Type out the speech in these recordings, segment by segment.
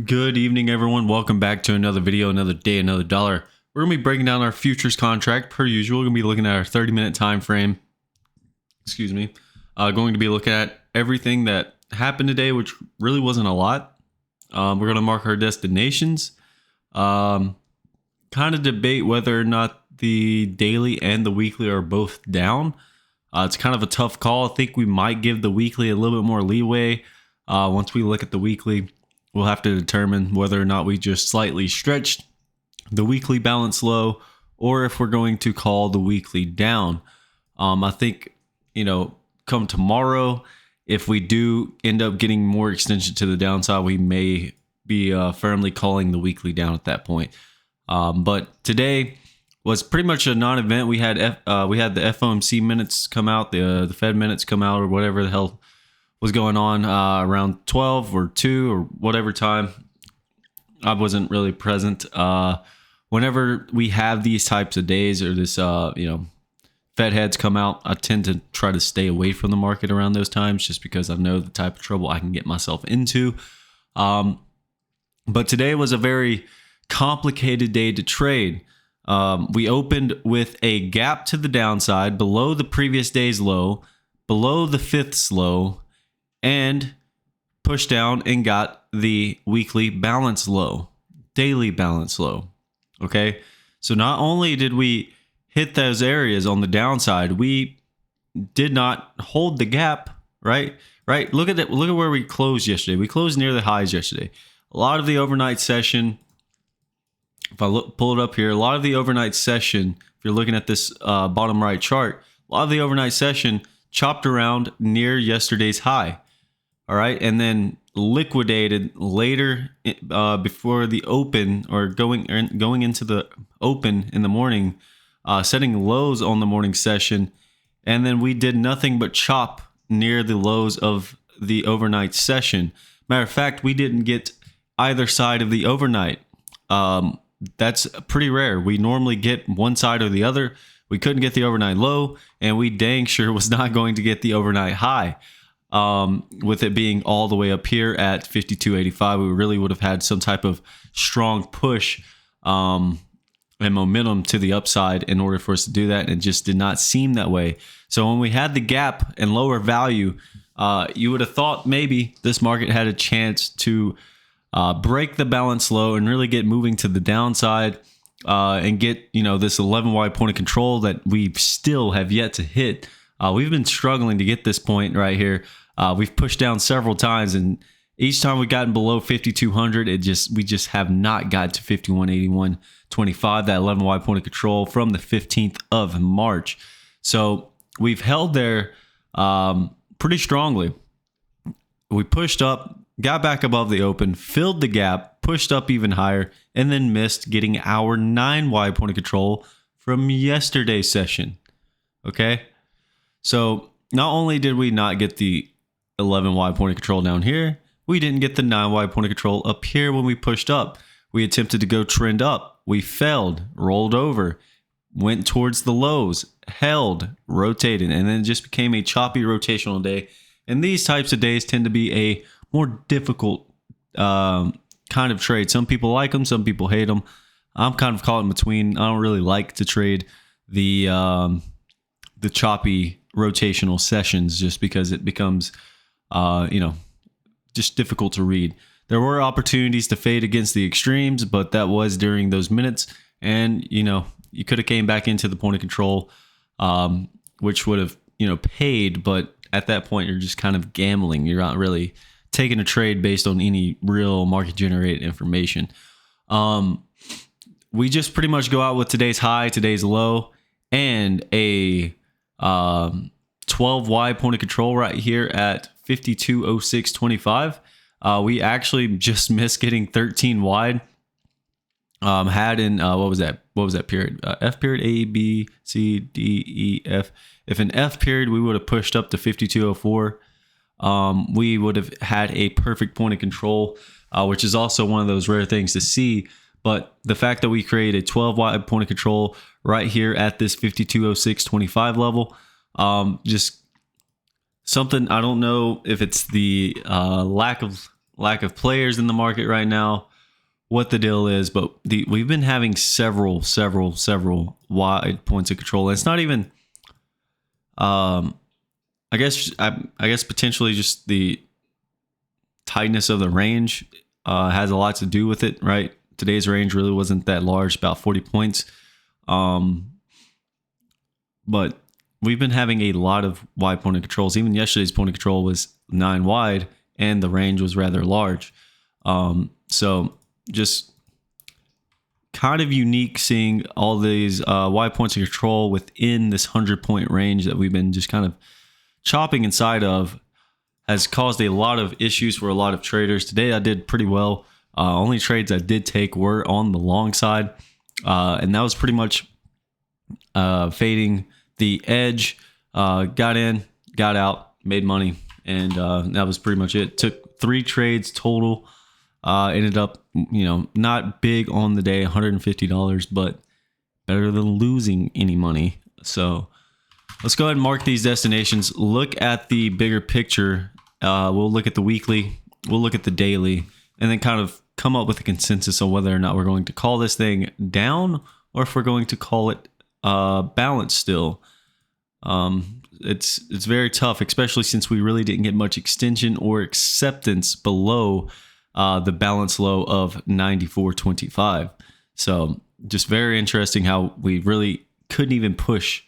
Good evening, everyone. Welcome back to another video, another day, another dollar. We're going to be breaking down our futures contract per usual. We're going to be looking at our 30-minute time frame. Excuse me. Going to be looking at everything that happened today, which really wasn't a lot. We're going to mark our destinations. Kind of debate whether or not the daily and the weekly are both down. It's kind of a tough call. I think we might give the weekly a little bit more leeway. Once we look at the weekly, we'll have to determine whether or not we just slightly stretched the weekly balance low or if we're going to call the weekly down. I think, come tomorrow, if we do end up getting more extension to the downside, we may be firmly calling the weekly down at that point. But today was pretty much a non-event. We had the FOMC minutes come out, the Fed minutes come out, or whatever the hell was going on around 12 or 2 or whatever time. I wasn't really present. Whenever we have these types of days or this, Fed heads come out, I tend to try to stay away from the market around those times just because I know the type of trouble I can get myself into. But today was a very complicated day to trade. We opened with a gap to the downside below the previous day's low, below the fifth low, and pushed down and got the weekly balance low, daily balance low. Okay. So not only did we hit those areas on the downside, we did not hold the gap, right? Look at it. Look at where we closed yesterday. We closed near the highs yesterday. A lot of the overnight session, if I pull it up here, a lot of the overnight session, if you're looking at this bottom right chart, a lot of the overnight session chopped around near yesterday's high. All right. And then liquidated later before the open, or going into the open in the morning, setting lows on the morning session. And then we did nothing but chop near the lows of the overnight session. Matter of fact, we didn't get either side of the overnight. That's pretty rare. We normally get one side or the other. We couldn't get the overnight low, and we dang sure was not going to get the overnight high. With it being all the way up here at 52.85, we really would have had some type of strong push and momentum to the upside in order for us to do that, and it just did not seem that way. So when we had the gap and lower value, you would have thought maybe this market had a chance to break the balance low and really get moving to the downside and get this 11 wide point of control that we still have yet to hit. We've been struggling to get this point right here. We've pushed down several times, and each time we've gotten below 5,200, we just have not got to 51.8125, that 11 wide point of control from the 15th of March. So we've held there pretty strongly. We pushed up, got back above the open, filled the gap, pushed up even higher, and then missed getting our 9 wide point of control from yesterday's session. Okay. So not only did we not get the 11 wide point of control down here, we didn't get the 9 wide point of control up here when we pushed up. We attempted to go trend up. We failed, rolled over, went towards the lows, held, rotated, and then it just became a choppy rotational day. And these types of days tend to be a more difficult kind of trade. Some people like them, some people hate them. I'm kind of caught in between. I don't really like to trade the choppy rotational sessions just because it becomes, just difficult to read. There were opportunities to fade against the extremes, but that was during those minutes. And, you could have came back into the point of control, which would have, paid. But at that point, you're just kind of gambling. You're not really taking a trade based on any real market generated information. We just pretty much go out with today's high, today's low, and a 12 wide point of control right here at 52.0625. We actually just missed getting 13 wide. Had in what was that period? F period, A, B, C, D, E, F. If in F period we would have pushed up to 52.04, we would have had a perfect point of control, which is also one of those rare things to see. But the fact that we created a 12 wide point of control right here at this 52.0625 level, just something. I don't know if it's the lack of lack of players in the market right now, what the deal is, but we've been having several wide points of control. And it's not even, I guess potentially just the tightness of the range has a lot to do with it, right? Today's range really wasn't that large, about 40 points. But we've been having a lot of wide point of controls. Even yesterday's point of control was 9 wide, and the range was rather large. So just kind of unique seeing all these wide points of control within this 100-point range that we've been just kind of chopping inside of. Has caused a lot of issues for a lot of traders. Today I did pretty well. Only trades I did take were on the long side, and that was pretty much fading the edge. Got in, got out, made money, and that was pretty much it. Took 3 trades total. Ended up, not big on the day, $150, but better than losing any money. So let's go ahead and mark these destinations. Look at the bigger picture. We'll look at the weekly, we'll look at the daily, and then kind of come up with a consensus on whether or not we're going to call this thing down or if we're going to call it balance still. It's very tough, especially since we really didn't get much extension or acceptance below the balance low of 94.25. So just very interesting how we really couldn't even push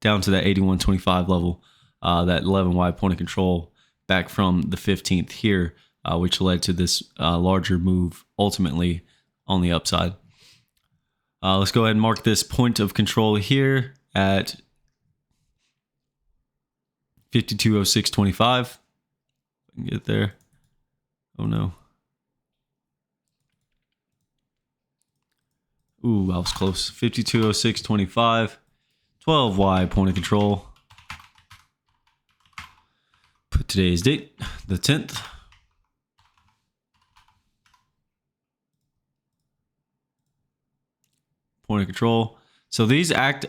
down to that 81.25 level, that 11 wide point of control back from the 15th here, which led to this larger move ultimately on the upside. Let's go ahead and mark this point of control here at 52.06.25. Get there. Oh no. Ooh, I was close. 52.06.25. 12 wide point of control. Put today's date, the 10th. Point of control. So these act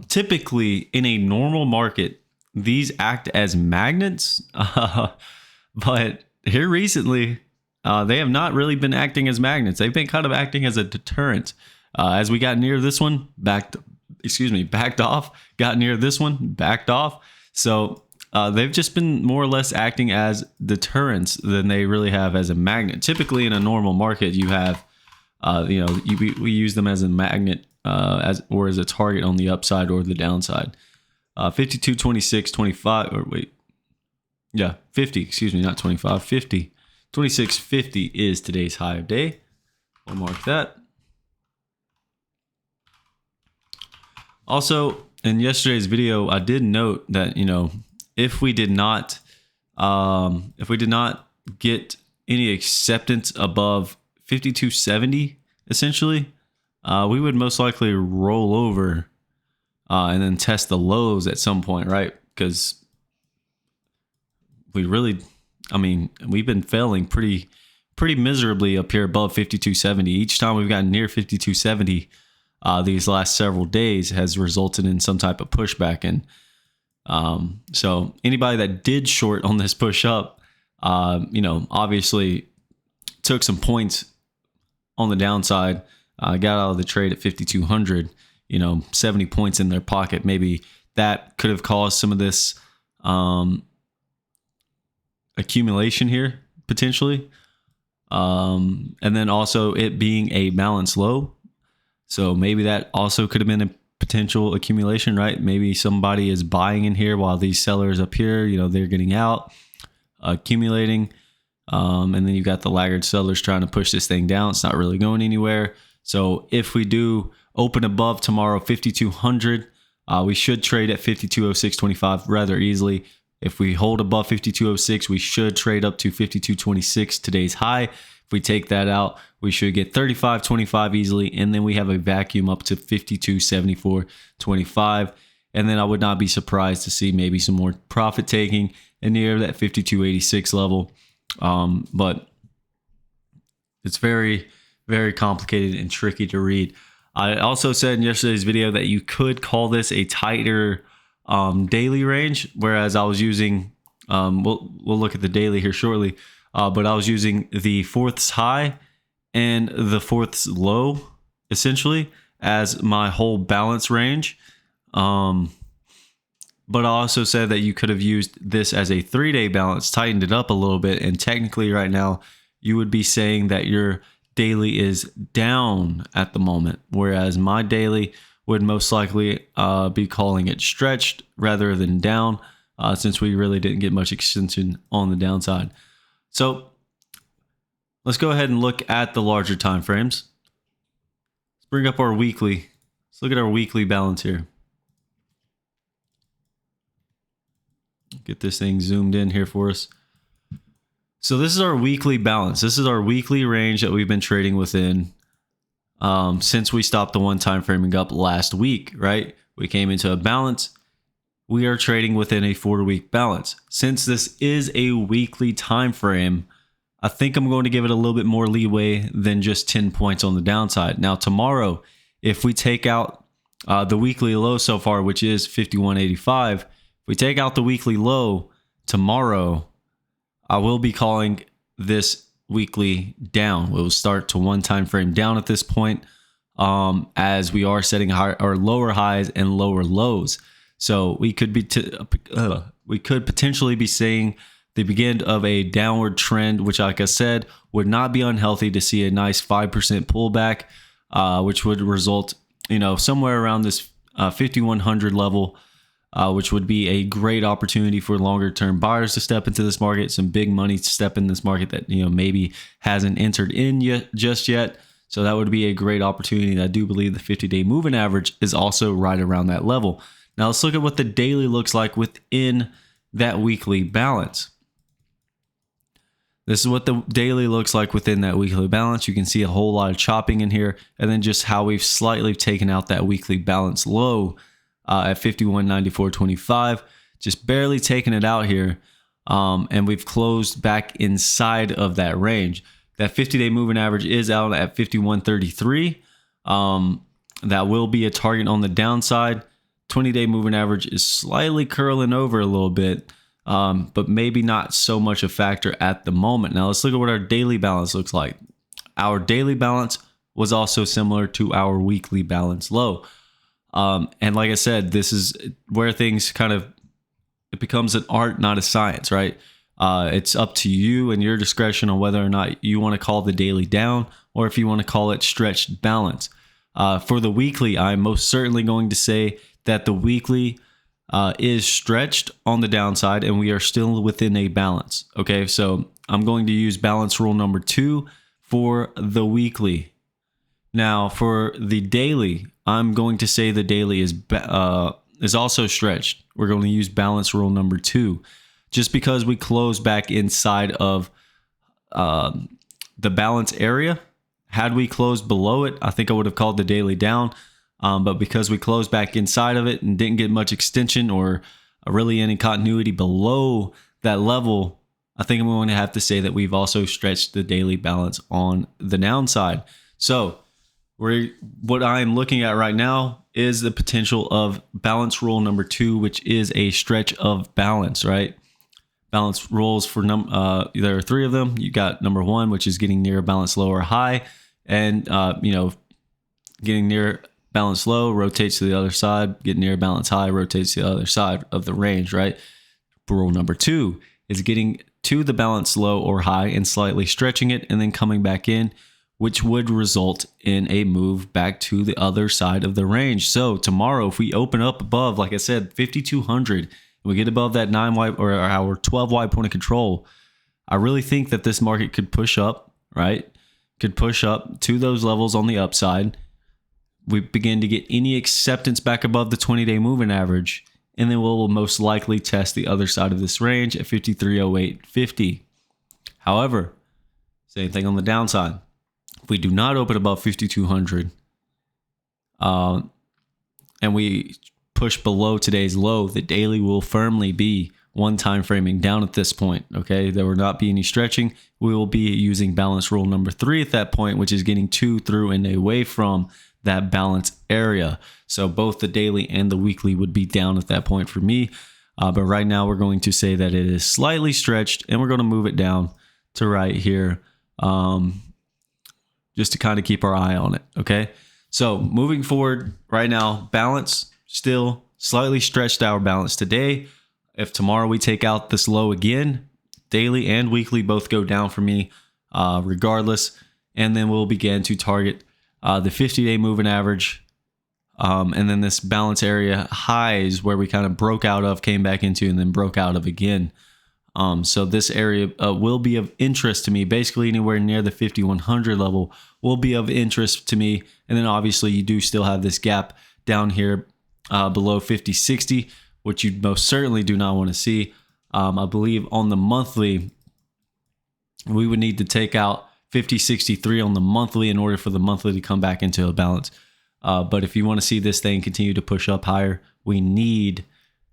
typically in a normal market. These act as magnets, but here recently, they have not really been acting as magnets. They've been kind of acting as a deterrent. As we got near this one, backed off. Got near this one, backed off. So they've just been more or less acting as deterrents than they really have as a magnet. Typically, in a normal market, you have, we use them as a magnet, as a target on the upside or the downside. 52.26.25, or wait, yeah, 50. Excuse me, not 25. 50. 26.50 is today's high of day. We'll mark that. Also, in yesterday's video, I did note that if we did not get any acceptance above 52.70, essentially, we would most likely roll over and then test the lows at some point, right? Because we've been failing pretty miserably up here above 52.70. Each time we've gotten near 52.70 these last several days has resulted in some type of pushback. And so anybody that did short on this push up, obviously took some points on the downside, got out of the trade at 5,200, 70 points in their pocket. Maybe that could have caused some of this accumulation here, potentially. And then also it being a balance low. So maybe that also could have been a potential accumulation, right? Maybe somebody is buying in here while these sellers up here, they're getting out, accumulating. And then you've got the laggard sellers trying to push this thing down. It's not really going anywhere. So if we do open above tomorrow, 5,200, we should trade at 52.06.25 rather easily. If we hold above 52.06, we should trade up to 52.26, today's high. If we take that out, we should get 35.25 easily, and then we have a vacuum up to 52.74.25. And then I would not be surprised to see maybe some more profit taking and near that 52.86 level. But it's very, very complicated and tricky to read. I also said in yesterday's video that you could call this a tighter daily range, whereas I was using, we'll look at the daily here shortly. but I was using the fourth's high and the fourth's low essentially as my whole balance range. But I also said that you could have used this as a 3-day balance, tightened it up a little bit, and technically right now you would be saying that your daily is down at the moment, whereas my daily would most likely be calling it stretched rather than down, since we really didn't get much extension on the downside. So let's go ahead and look at the larger time frames. Let's bring up our weekly. Let's look at our weekly balance here. Get this thing zoomed in here for us. So this is our weekly balance. This is our weekly range that we've been trading within since we stopped the one time framing up last week, right? We came into a balance. We are trading within a 4-week balance. Since this is a weekly time frame, I think I'm going to give it a little bit more leeway than just 10 points on the downside. Now tomorrow, if we take out the weekly low so far, which is 51.85, we take out the weekly low tomorrow, I will be calling this weekly down. We'll start to one time frame down at this point, as we are setting high or lower highs and lower lows. So we could be potentially be seeing the beginning of a downward trend, which, like I said, would not be unhealthy to see a nice 5% pullback, which would result, somewhere around this 5100 level. Which would be a great opportunity for longer term buyers to step into this market, some big money to step in this market that maybe hasn't entered in just yet. So that would be a great opportunity. And I do believe the 50-day moving average is also right around that level. Now let's look at what the daily looks like within that weekly balance. This is what the daily looks like within that weekly balance. You can see a whole lot of chopping in here, and then just how we've slightly taken out that weekly balance low at 51.9425, just barely taking it out here, and we've closed back inside of that range. That 50-day moving average is out at 51.33. That will be a target on the downside. 20-day moving average is slightly curling over a little bit, but maybe not so much a factor at the moment. Now let's look at what our daily balance looks like. Our daily balance was also similar to our weekly balance low. And like I said, this is where things it becomes an art, not a science, right? It's up to you and your discretion on whether or not you want to call the daily down or if you want to call it stretched balance. For the weekly, I'm most certainly going to say that the weekly is stretched on the downside and we are still within a balance. Okay, so I'm going to use balance rule number 2 for the weekly. Now for the daily, I'm going to say the daily is also stretched. We're going to use balance rule number 2, just because we close back inside of the balance area. Had we closed below it, I think I would have called the daily down. But because we closed back inside of it and didn't get much extension or really any continuity below that level, I think I'm going to have to say that we've also stretched the daily balance on the downside. So what I'm looking at right now is the potential of balance rule number 2, which is a stretch of balance, right? Balance rules for there are 3 of them. You got number 1, which is getting near balance low or high, and getting near balance low rotates to the other side, getting near balance high rotates to the other side of the range, right? Rule number 2 is getting to the balance low or high and slightly stretching it and then coming back in, which would result in a move back to the other side of the range. So tomorrow, if we open up above, like I said, 5,200, and we get above that 9-wide or our 12-wide point of control, I really think that this market could push up, right? Could push up to those levels on the upside. We begin to get any acceptance back above the 20-day moving average, and then we'll most likely test the other side of this range at 53.0850. However, same thing on the downside. If we do not open above 5,200 and we push below today's low, the daily will firmly be one time framing down at this point. Okay, there will not be any stretching. We will be using balance rule number 3 at that point, which is getting to, through, and away from that balance area. So both the daily and the weekly would be down at that point for me. But right now we're going to say that it is slightly stretched and we're going to move it down to right here, just to kind of keep our eye on it. Okay. So moving forward right now, balance still slightly stretched our balance today. If tomorrow we take out this low again, daily and weekly both go down for me regardless. And then we'll begin to target the 50-day moving average. And then this balance area highs where we kind of broke out of, came back into, and then broke out of again. So this area will be of interest to me. Basically anywhere near the 5100 level will be of interest to me. And then obviously you do still have this gap down here below 5060, which you most certainly do not want to see. I believe on the monthly, we would need to take out 5063 on the monthly in order for the monthly to come back into a balance. But if you want to see this thing continue to push up higher, we need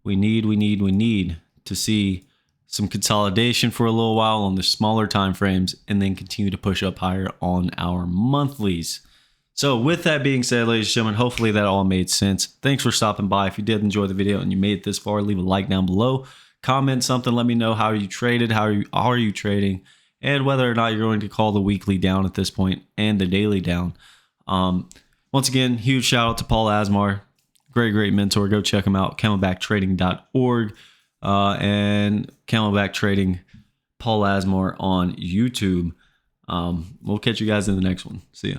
to see some consolidation for a little while on the smaller time frames and then continue to push up higher on our monthlies. So with that being said, ladies and gentlemen, hopefully that all made sense. Thanks for stopping by. If you did enjoy the video and you made it this far, leave a like down below. Comment something. Let me know how you traded, how are you trading, and whether or not you're going to call the weekly down at this point and the daily down. Once again, huge shout out to Paul Asmar. Great mentor. Go check him out. CamelbackTrading.org and Camelback Trading Paul Asmar on YouTube. We'll catch you guys in the next one. See ya.